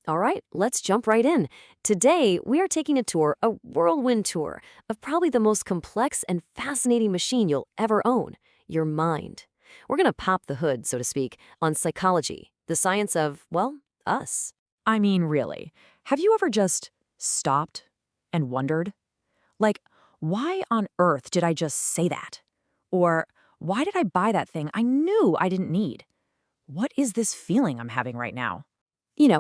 All right, let's jump right in. Today, we are taking a whirlwind tour, of probably the most complex and fascinating machine you'll ever own, your mind. We're going to pop the hood, so to speak, on psychology, the science of, well, us. I mean, really, have you ever just stopped and wondered? Like, why on earth did I just say that? Or why did I buy that thing I knew I didn't need? What is this feeling I'm having right now?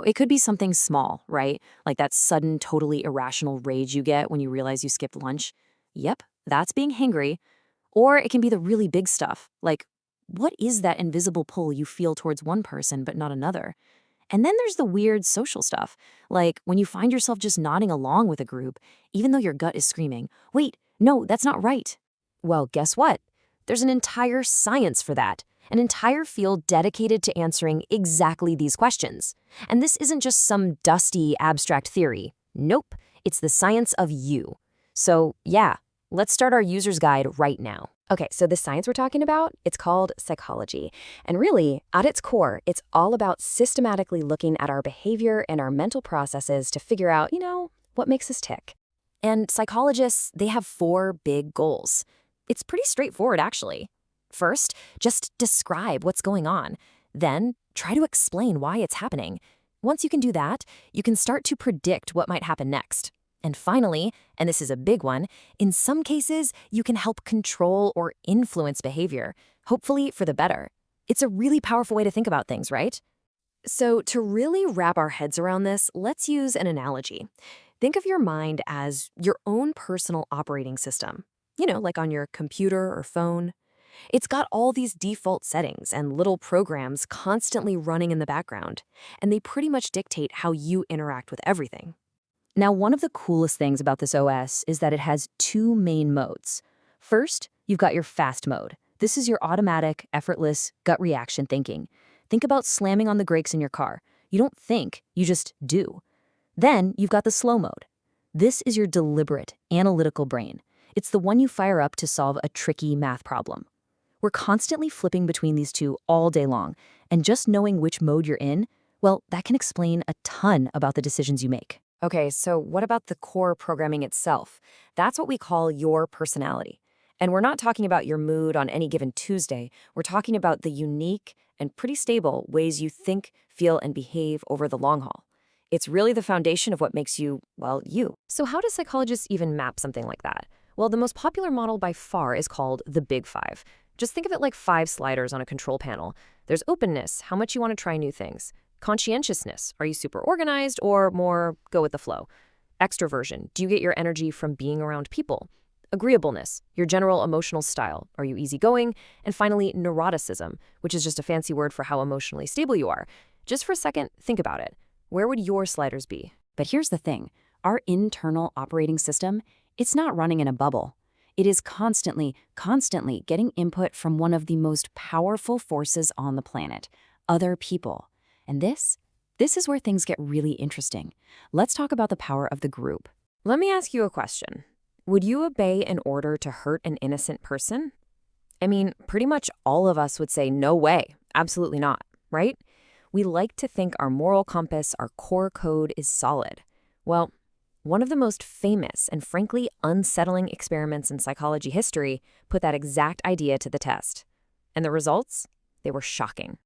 It could be something small, right? Like that sudden, totally irrational rage you get when you realize you skipped lunch. Yep, that's being hangry. Or it can be the really big stuff, like, what is that invisible pull you feel towards one person but not another? And then there's the weird social stuff, like when you find yourself just nodding along with a group, even though your gut is screaming, wait, no, that's not right. Well, guess what? There's an entire science for that, an entire field dedicated to answering exactly these questions. And this isn't just some dusty, abstract theory. Nope, it's the science of you. So, yeah, let's start our user's guide right now. Okay, so the science we're talking about, it's called psychology. And really, at its core, it's all about systematically looking at our behavior and our mental processes to figure out, what makes us tick. And psychologists, they have four big goals. It's pretty straightforward, actually. First, just describe what's going on. Then, try to explain why it's happening. Once you can do that, you can start to predict what might happen next. And finally, and this is a big one, in some cases, you can help control or influence behavior, hopefully for the better. It's a really powerful way to think about things, right? So, to really wrap our heads around this, let's use an analogy. Think of your mind as your own personal operating system. Like on your computer or phone. It's got all these default settings and little programs constantly running in the background, and they pretty much dictate how you interact with everything. Now, one of the coolest things about this OS is that it has two main modes. First, you've got your fast mode. This is your automatic, effortless, gut reaction thinking. Think about slamming on the brakes in your car. You don't think, you just do. Then, you've got the slow mode. This is your deliberate, analytical brain. It's the one you fire up to solve a tricky math problem. We're constantly flipping between these two all day long, and just knowing which mode you're in, well, that can explain a ton about the decisions you make. Okay, so what about the core programming itself? That's what we call your personality. And we're not talking about your mood on any given Tuesday. We're talking about the unique and pretty stable ways you think, feel, and behave over the long haul. It's really the foundation of what makes you, well, you. So how do psychologists even map something like that? Well, the most popular model by far is called the Big Five. Just think of it like 5 sliders on a control panel. There's openness, how much you want to try new things. Conscientiousness, are you super organized or more go with the flow? Extroversion, do you get your energy from being around people? Agreeableness, your general emotional style, are you easygoing? And finally, neuroticism, which is just a fancy word for how emotionally stable you are. Just for a second, think about it. Where would your sliders be? But here's the thing. Our internal operating system, it's not running in a bubble. It is constantly getting input from one of the most powerful forces on the planet, other people. And this is where things get really interesting. Let's talk about the power of the group. Let me ask you a question. Would you obey an order to hurt an innocent person? I mean, pretty much all of us would say no way, absolutely not, right? We like to think our moral compass, our core code is solid. Well, one of the most famous and frankly unsettling experiments in psychology history put that exact idea to the test. And the results? They were shocking.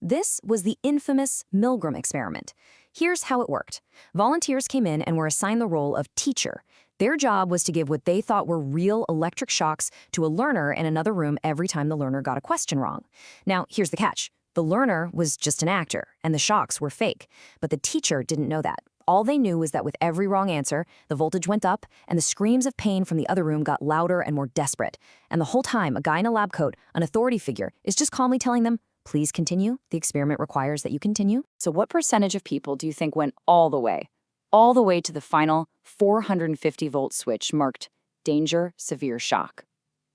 This was the infamous Milgram experiment. Here's how it worked. Volunteers came in and were assigned the role of teacher. Their job was to give what they thought were real electric shocks to a learner in another room every time the learner got a question wrong. Now, here's the catch. The learner was just an actor, and the shocks were fake. But the teacher didn't know that. All they knew was that with every wrong answer, the voltage went up, and the screams of pain from the other room got louder and more desperate. And the whole time, a guy in a lab coat, an authority figure, is just calmly telling them, please continue. The experiment requires that you continue. So what percentage of people do you think went all the way to the final 450-volt switch marked danger, severe shock?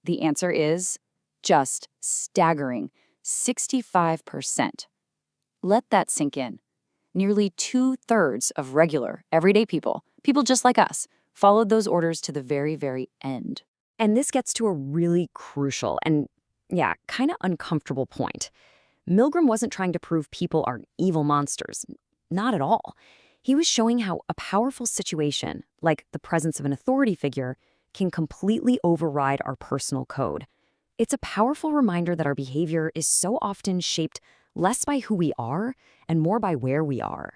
The answer is just staggering 65%. Let that sink in. Nearly 2/3 of regular, everyday people just like us, followed those orders to the very, very end. And this gets to a really crucial and, kind of uncomfortable point. Milgram wasn't trying to prove people are evil monsters. Not at all. He was showing how a powerful situation, like the presence of an authority figure, can completely override our personal code. It's a powerful reminder that our behavior is so often shaped less by who we are and more by where we are.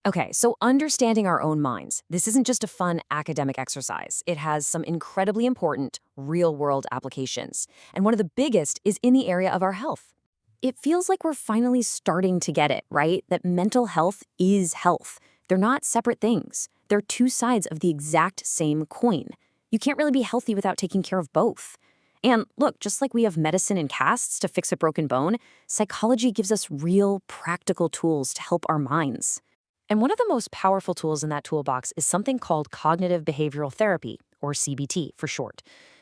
Okay, so understanding our own minds. This isn't just a fun academic exercise. It has some incredibly important real-world applications. And one of the biggest is in the area of our health. It feels like we're finally starting to get it, right? That mental health is health. They're not separate things. They're two sides of the exact same coin. You can't really be healthy without taking care of both. And look, just like we have medicine and casts to fix a broken bone, psychology gives us real, practical tools to help our minds. And one of the most powerful tools in that toolbox is something called cognitive behavioral therapy, or CBT for short.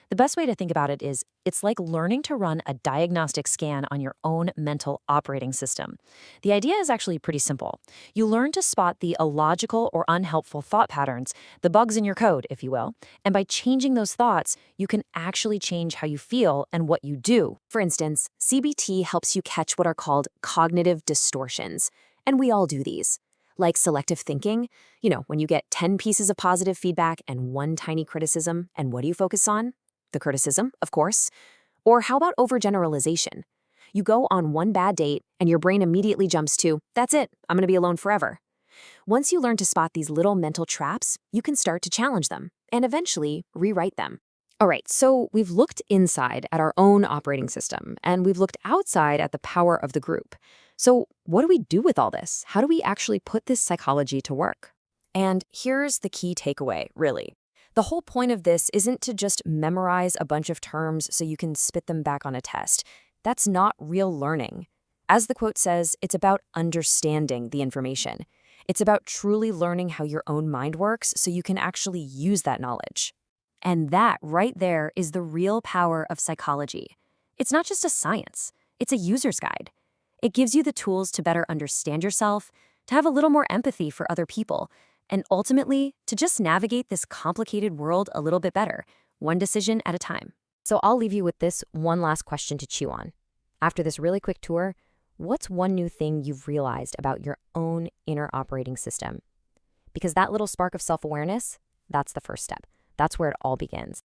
The best way to think about it is it's like learning to run a diagnostic scan on your own mental operating system. The idea is actually pretty simple. You learn to spot the illogical or unhelpful thought patterns, the bugs in your code, if you will, and by changing those thoughts, you can actually change how you feel and what you do. For instance, CBT helps you catch what are called cognitive distortions, and we all do these. Like selective thinking, when you get 10 pieces of positive feedback and one tiny criticism, and what do you focus on? The criticism, of course. Or how about overgeneralization? You go on one bad date and your brain immediately jumps to, that's it, I'm going to be alone forever. Once you learn to spot these little mental traps, you can start to challenge them and eventually rewrite them. All right, so we've looked inside at our own operating system, and we've looked outside at the power of the group. So what do we do with all this? How do we actually put this psychology to work? And here's the key takeaway, really. The whole point of this isn't to just memorize a bunch of terms so you can spit them back on a test. That's not real learning. As the quote says, it's about understanding the information. It's about truly learning how your own mind works so you can actually use that knowledge. And that right there is the real power of psychology. It's not just a science, it's a user's guide. It gives you the tools to better understand yourself, to have a little more empathy for other people, and ultimately, to just navigate this complicated world a little bit better, one decision at a time. So I'll leave you with this one last question to chew on. After this really quick tour, what's one new thing you've realized about your own inner operating system? Because that little spark of self-awareness, that's the first step. That's where it all begins.